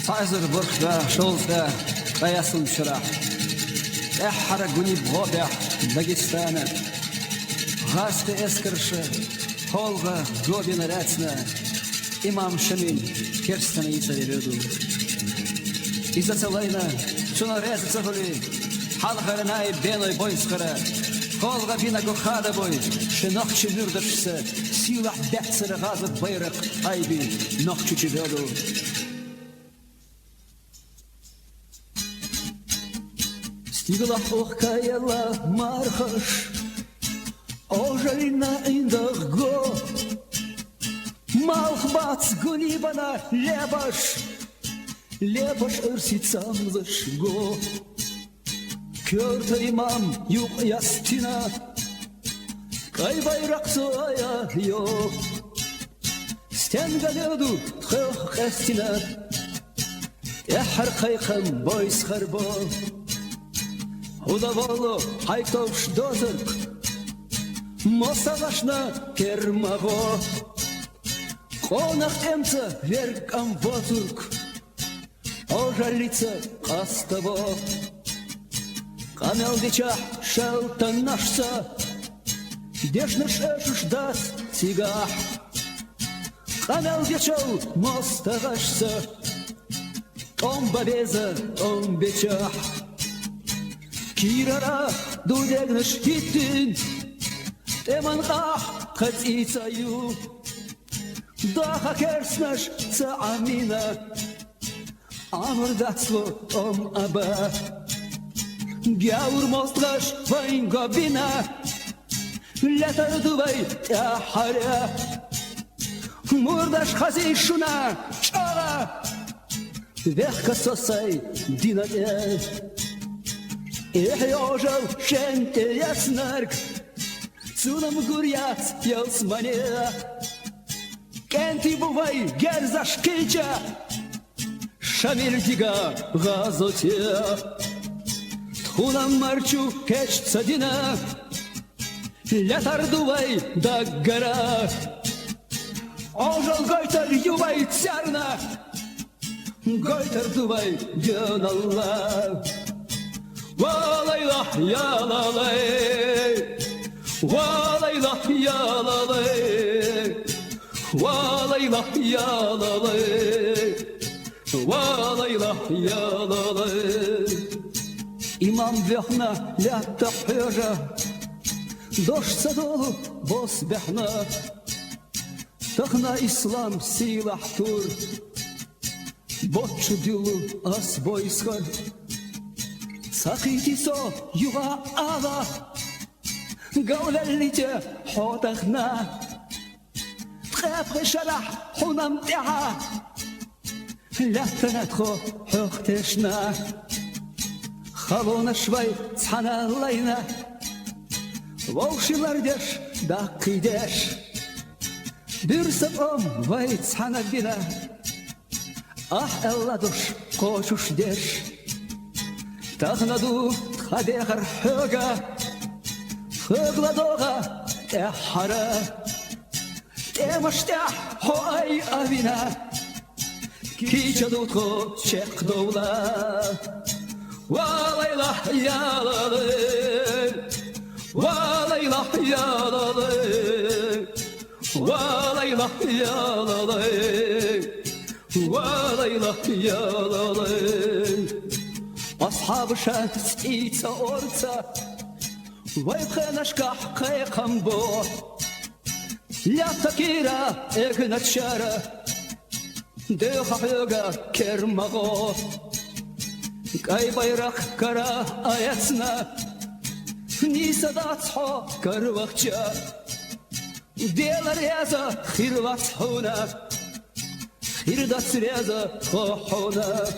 Pfizer burkda, Scholzda, Bayasın şıra. Ehara güni bobya, Dagestana. Gazete eskirşi, Holga, Gobina Retsna. İmam Şamin, Kerstana İsa veriyordu. İza Salayna, şuna rezi sahuli. Halgarınay benoy boyskara. Holga bina gokhada boy. Şenokçu mürdırşısı. Silah betsere gazı bayrak aybi. Nokçucu veriyordu. Стигла охкаяла мархаш, ожалина индахго, малхбац гунибана лебаш, лебаш ырсицамзыш го. Körte imam yok yastina, kay bayraksı aya yok. Stengalyodu tıh kestina, ehar kaykam boys harbo. Удавало хайктовш дозырк, мосалашна кермаго. Конах темца верк амвотурк, ожалица каставо. Камел дича шелтан нашса, дешна шешуш дас цигах. Камел дичал мостагашса, он бавеза, он бечах. Kirara dudegniş gittin, Teman ah katsicayu, Daha kersnaş ca amina, Amırdatslo om aba, Gavur mostgaş vain gobina, Letar duvay ya hara, Murdaş hazi şuna çara, Vehka sosay dinaya. Ehyožal šente jasnark, Cunam gurjac jasmane, Kenti buvaj gerzaš kilča, Šamirdiga gazote, Tхунam marču keč cadina, Letar duvaj da gara, Ožal gojtar juvaj carna, Gojtar duvaj djonallah. Valaylah ya lalay, Valaylah ya lalay, Valaylah ya lalay, Valaylah ya lalay. İmam vehna la tahira, Dosh sadolu bos behna, Tahna İslam silah tur, Botçu dilu as boyskar. Sakitiso yuva ala, Gavlellice hodakna, Tkhafre shalah hunam teha, Lattanatko hokteshna, Khalona shvay tsana layna, Volshilar desh dakidesh, Dürsep om vay tsana bina, Ah elladush koşuş desh, Тахнаду тхадехар хога, Хогладога эхара, Темаштя хоай авина, Кичадутко чекдовла, Валайла ялалай, Валайла ялалай, Валайла ялалай, Валайла ялалай. أصحاب شمس إيتا أورتا ويبخنشكح قيقم بو لا تكيرا إغنى تشارا ديخ حيوغا كرمغو كاي بيرق كرا آياتنا نيسا داتحو كروخجا ديلا ريازا خيروات حونا خيردات ريازا خوحونا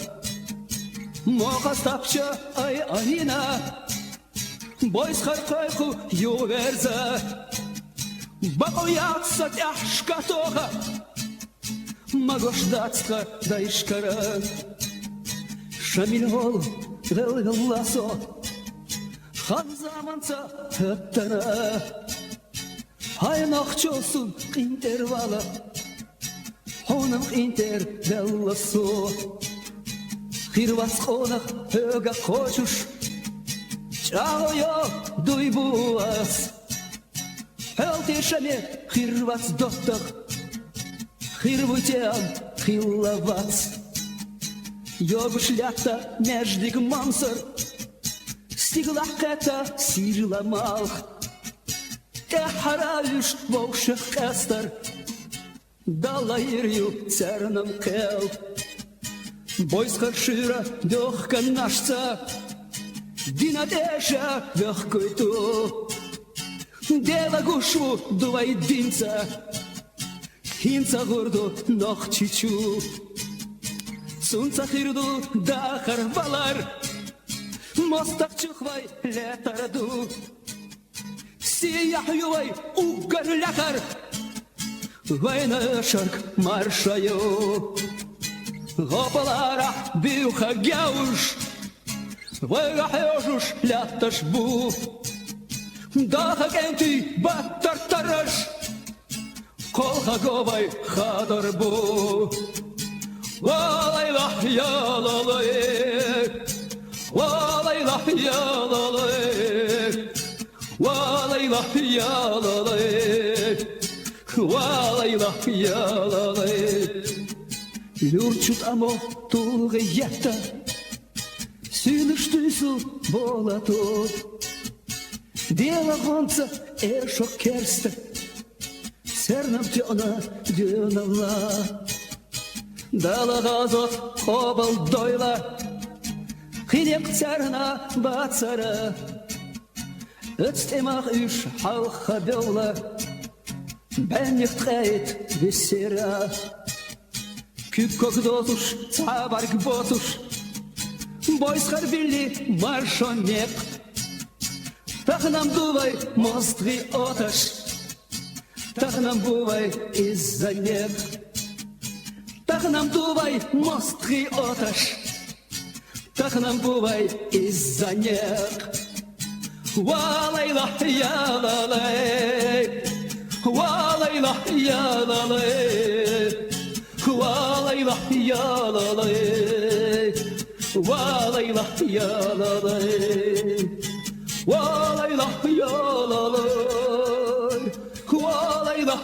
Moğaz tapça ay ayina, Boys harkayku yuverza, Bako yatsa tяжка toga, Magoždatska da iškara, Šamil vol velgalaso, Han zamanca hıttara, Hay nokçosun intervala, Honum intervalaso, Хирвац қонақ өгі қочуш, чағойо дуйбуас. Өлтешаме хирвац доттық, хирвутеан хиллавац. Йогуш лята междик мансыр, стиглаққата сирламалық. Эхараюш вошық қастар, дала ирю церным қел. Бойсқа шыра дёхка нашца, динадежа вехкойту. Дела гушу дувай динца, хинца гурду нохчичу. Сунца хирду дахар валар, мостак чухвай летарду. Сиях ювай угар лякар, вайна шарк маршаю. Гопалара бюха гяуш, вайгахежуш ляташ бу. Даха кенти баттартараш, колха говай хадар бу. Валайла ялалай, валайла ялалай, валайла ялалай, валайла ялалай. Люрчут амо туга ята, сүйніштүйсу болату. Дела гонца эшо керсті, сернам тёна дюнавла. Дала газот обал дойла, хинек царна бацара. Өтстемақ үш халха бёла, бәннек тғайт весера. Kükkok dotuş, tabark botuş, boysqar billi marşonek. Taqnam duvay mostri otaş, taqnam buvay izzanek. Taqnam duvay mostri otaş, taqnam buvay izzanek. Valayla yalalay, valayla yalalay. Valayla yalalay, valayla yalalay, valayla yalalay, valayla